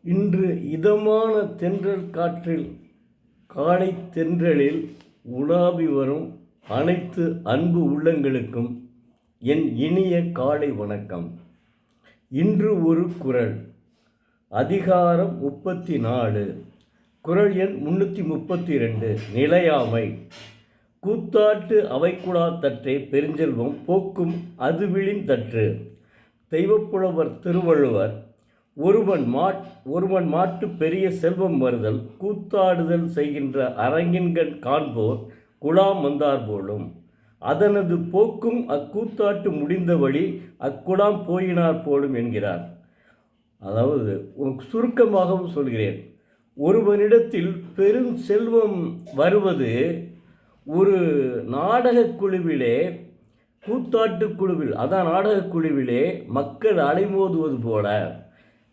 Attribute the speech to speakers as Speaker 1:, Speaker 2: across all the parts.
Speaker 1: இன்று இதமான தென்றல் காற்றில் காலை தென்றலில் உலாவி வரும் அனைத்து அன்பு உள்ளங்களுக்கும் என் இனிய காலை வணக்கம். இன்று ஒரு குறள், அதிகாரம் 34, குறள் எண் 332. நிலையாமை. கூத்தாட்டு அவைக்குடா தற்றே பெருஞ்செல்வம் போக்கும் அதுவிழின் தற்று. தெய்வப்புலவர் திருவள்ளுவர். ஒருவன் மாட்டு பெரிய செல்வம் வருதல் கூத்தாடுதல் செய்கின்ற அரங்கின்கண் காண்போர் குழாம் வந்தார் போலும். அதனது போக்கும் அக்கூத்தாட்டு முடிந்த வழி அக்குழாம் போயினார் போலும் என்கிறார். அதாவது சுருக்கமாகவும் சொல்கிறேன், ஒருவனிடத்தில் பெரும் செல்வம் வருவது ஒரு நாடகக் குழுவிலே, கூத்தாட்டு குழுவில், அதான் நாடகக் குழுவிலே மக்கள் அலைமோதுவது போல.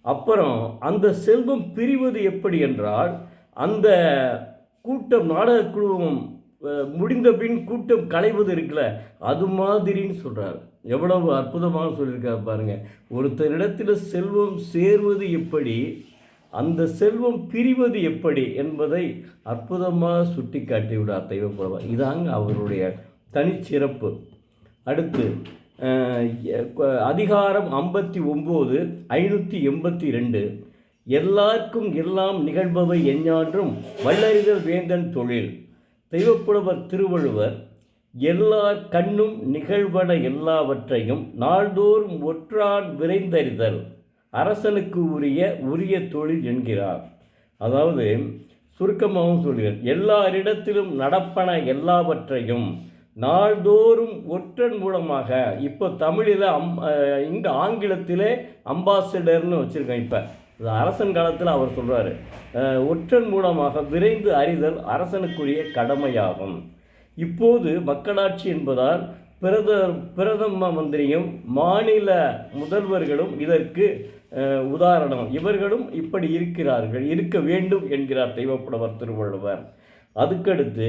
Speaker 1: அப்புறம் அந்த செல்வம் பிரிவது எப்படி என்றால், அந்த கூட்டம் நாடகக் குழுவும் முடிந்த பின் கூட்டம் களைவது இருக்குல்ல, அது மாதிரின்னு சொல்கிறார். எவ்வளவு அற்புதமாக சொல்லியிருக்காரு பாருங்கள். ஒருத்தரிடத்தில் செல்வம் சேர்வது எப்படி, அந்த செல்வம் பிரிவது எப்படி என்பதை அற்புதமாக சுட்டி காட்டிவிடார் தெய்வப்புலவர். இதாங்க அவருடைய தனிச்சிறப்பு. அடுத்து அதிகாரம் 59, 582. எல்லாருக்கும் எல்லாம் நிகழ்பவை எஞ்ஞான்றும் வல்லறிதல் வேந்தன் தொழில். தெய்வப்புலவர் திருவள்ளுவர். எல்லார் கண்ணும் நிகழ்வன எல்லாவற்றையும் நாள்தோறும் ஒற்றான் விரைந்தறிதல் அரசனுக்கு உரிய தொழில் என்கிறார். அதாவது சுருக்கமாகவும் சொல்கிறார், எல்லாரிடத்திலும் நடப்பன எல்லாவற்றையும் நாள்தோறும் ஒற்றன் மூலமாக, இப்போ தமிழில் இங்கே ஆங்கிலத்திலே அம்பாசிடர்னு வச்சுருக்கேன். இப்போ அரசன் காலத்தில் அவர் சொல்கிறார், ஒற்றன் மூலமாக விரைந்து அறிதல் அரசனுக்குரிய கடமையாகும். இப்போது மக்களாட்சி என்பதால் பிரதம மந்திரியும் மாநில முதல்வர்களும் இதற்கு உதாரணம். இவர்களும் இப்படி இருக்க வேண்டும் என்கிறார் தெய்வப்புலவர் திருவள்ளுவர். அதுக்கடுத்து,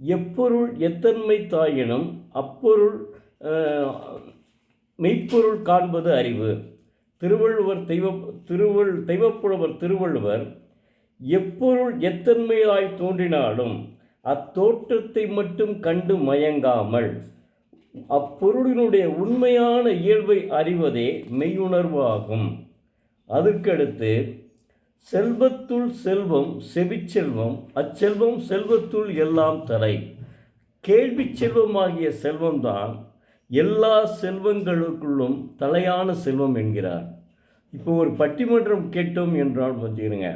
Speaker 1: எப்பொருள் எத்தன்மை தாயினும் அப்பொருள் மெய்ப்பொருள் காண்பது அறிவு. தெய்வப்புலவர் திருவள்ளுவர். எப்பொருள் எத்தன்மையாய் தோன்றினாலும் அத்தோற்றத்தை மட்டும் கண்டு மயங்காமல் அப்பொருளினுடைய உண்மையான இயல்பை அறிவதே மெய்யுணர்வு ஆகும். அதுக்கடுத்து, செல்வத்துள் செல்வம் செவிச்செல்வம் அச்செல்வம் செல்வத்துள் எல்லாம் தலை. கேள்வி செல்வமாகிய செல்வம்தான் எல்லா செல்வங்களுக்குள்ளும் தலையான செல்வம் என்கிறார். இப்போ ஒரு பட்டிமன்றம் கேட்டோம் என்றால் வச்சுக்கிறேங்க,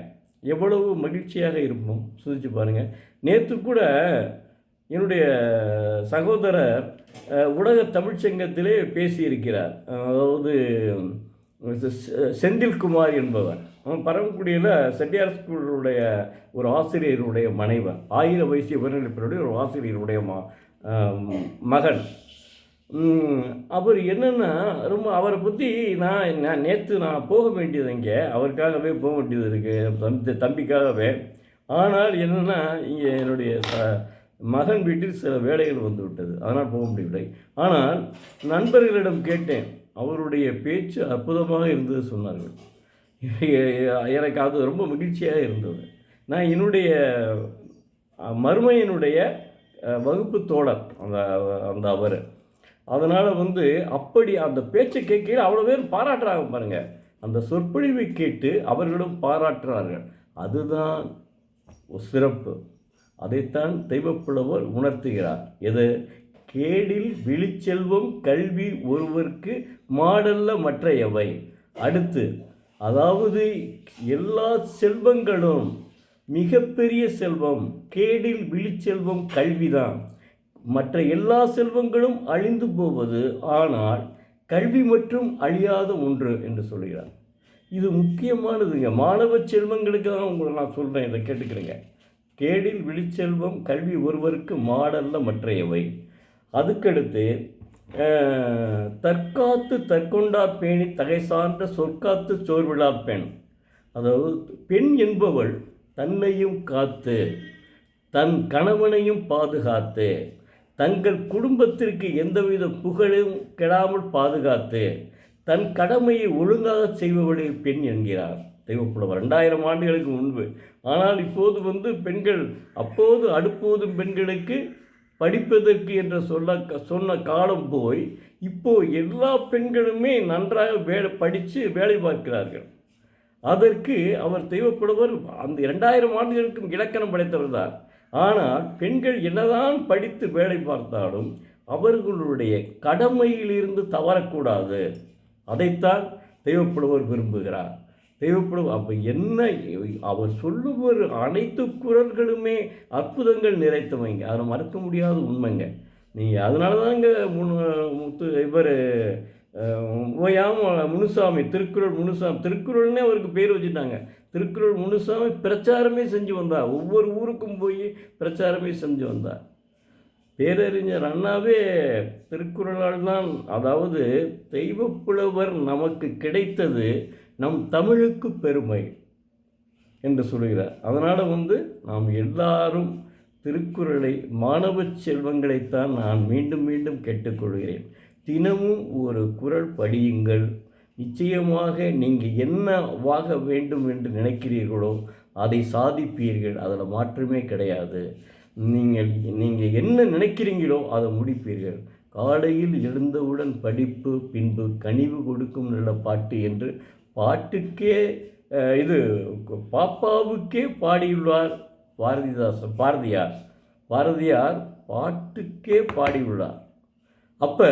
Speaker 1: எவ்வளவு மகிழ்ச்சியாக இருப்போம். சிந்திச்சு பாருங்கள். நேற்று கூட என்னுடைய சகோதரர் உலக தமிழ்ச்சங்கத்திலே பேசியிருக்கிறார். அதாவது செந்தில்குமார் என்பவர். அவன் பரமக்குடியில் செட்டியார் ஸ்கூலுடைய ஒரு ஆசிரியருடைய மனைவர், 1000 வயசு உயர்நிலைப்பள்ளியுடைய ஒரு ஆசிரியருடைய மகன். அவர் என்னென்னா, ரொம்ப அவரை பற்றி நேற்று நான் போக வேண்டியது, இங்கே அவருக்காகவே போக வேண்டியது இருக்குது, தம்பிக்காகவே. ஆனால் என்னென்னா, இங்கே என்னுடைய மகன் வீட்டில் சில வேலைகள் வந்து விட்டது, அதனால் போக முடியவில்லை. ஆனால் நண்பர்களிடம் கேட்டேன், அவருடைய பேச்சு அற்புதமாக இருந்தது சொன்னார்கள். எனக்கு அது ரொம்ப மகிழ்ச்சியாக இருந்தது. நான் என்னுடைய மருமையினுடைய வகுப்பு தோழர் அந்த அவர். அதனால் அப்படி அந்த பேச்சை கேட்க அவ்வளோ பேர் பாராட்டுறாங்க பாருங்கள். அந்த சொற்பொழிவை கேட்டு அவர்களும் பாராட்டுறார்கள். அதுதான் சிறப்பு. அதைத்தான் தெய்வப்புலவர் உணர்த்துகிறார். எது? கேடில் விழிச்செல்வம் கல்வி ஒருவருக்கு மாடல்ல மற்றையவை. அடுத்து, அதாவது எல்லா செல்வங்களும் மிகப்பெரிய செல்வம் கேடில் விழிச்செல்வம் கல்விதான். மற்ற எல்லா செல்வங்களும் அழிந்து போவது, ஆனால் கல்வி மற்றும் அழியாத ஒன்று என்று சொல்கிறார். இது முக்கியமானதுங்க. மாணவ செல்வங்களுக்கு தான் உங்களை நான் சொல்கிறேன், இதை கேட்டுக்கிறேங்க. கேடில் விழிச்செல்வம் கல்வி ஒருவருக்கு மாடல்ல மற்றையவை. அதுக்கடுத்து, தற்காத்து தற்கொண்டார் பேணி தகை சார்ந்த சொற்காத்து சோர்விழா பெண். அதாவது பெண் என்பவள் தன்னையும் காத்து தன் கணவனையும் பாதுகாத்து தங்கள் குடும்பத்திற்கு எந்தவித புகழும் கெடாமல் பாதுகாத்து தன் கடமையை ஒழுங்காக செய்பவளே பெண் என்கிறார். தெய்வப்புலவர் 2000 ஆண்டுகளுக்கு முன்பு. ஆனால் இப்போது பெண்கள் அப்போது அடுப்போதும் பெண்களுக்கு படிப்பதற்கு என்று சொன்ன காலம் போய் இப்போ எல்லா பெண்களுமே நன்றாக படித்து வேலை பார்க்கிறார்கள். அதற்கு அவர் தெய்வப்புலவர் அந்த 2000 ஆண்டுகளுக்கும் இலக்கணம் படைத்தவர் தான். ஆனால் பெண்கள் என்னதான் படித்து வேலை பார்த்தாலும் அவர்களுடைய கடமையிலிருந்து தவறக்கூடாது. அதைத்தான் தெய்வப்புலவர் விரும்புகிறார். தெய்வப்புலவர் அப்போ என்ன அவர் சொல்லுவர் அனைத்து குரல்களுமே அற்புதங்கள் நிறைத்தவைங்க. அதை மறக்க முடியாத உண்மைங்க. நீங்கள் அதனால தாங்க இவர் ஓயாம முனுசாமி, திருக்குறள்னே அவருக்கு பேர் வச்சுட்டாங்க. திருக்குறள் முனுசாமி பிரச்சாரமே செஞ்சு வந்தார். ஒவ்வொரு ஊருக்கும் போய் பிரச்சாரமே செஞ்சு வந்தார். பேரறிஞர் அண்ணாவே திருக்குறளால் தான், அதாவது தெய்வப்புலவர் நமக்கு கிடைத்தது நம் தமிழுக்கு பெருமை என்று சொல்கிறார். அதனால் நாம் எல்லாரும் திருக்குறளை மாணவ செல்வங்களைத்தான் நான் மீண்டும் மீண்டும் கேட்டுக்கொள்கிறேன். தினமும் ஒரு குறள் படியுங்கள். நிச்சயமாக நீங்கள் என்னவாக வேண்டும் என்று நினைக்கிறீர்களோ அதை சாதிப்பீர்கள். அதில் மாற்றமே கிடையாது. நீங்கள் என்ன நினைக்கிறீங்களோ அதை முடிப்பீர்கள். காலையில் எழுந்தவுடன் படிப்பு, பின்பு கனிவு கொடுக்கும் நல்ல பாட்டு என்று பாட்டுக்கே இது பாப்பாவுக்கே பாடியுள்ளார் பாரதியார் பாட்டுக்கே பாடியுள்ளார். அப்போ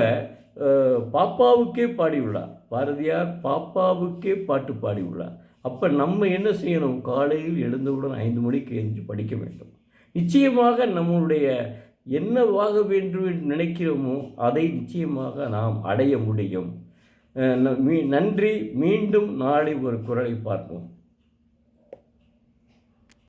Speaker 1: பாப்பாவுக்கே பாடியுள்ளார் பாரதியார், பாப்பாவுக்கே பாட்டு பாடியுள்ளார். அப்போ நம்ம என்ன செய்யணும்? காலையில் எழுந்தவுடன் 5 மணிக்கு எழுந்து படிக்க வேண்டும். நிச்சயமாக நம்முடைய என்னவாக வேண்டும் என்று நினைக்கிறோமோ அதை நிச்சயமாக நாம் அடைய முடியும். நன்றி. மீண்டும் நாளை ஒரு குறளை பார்ப்போம்.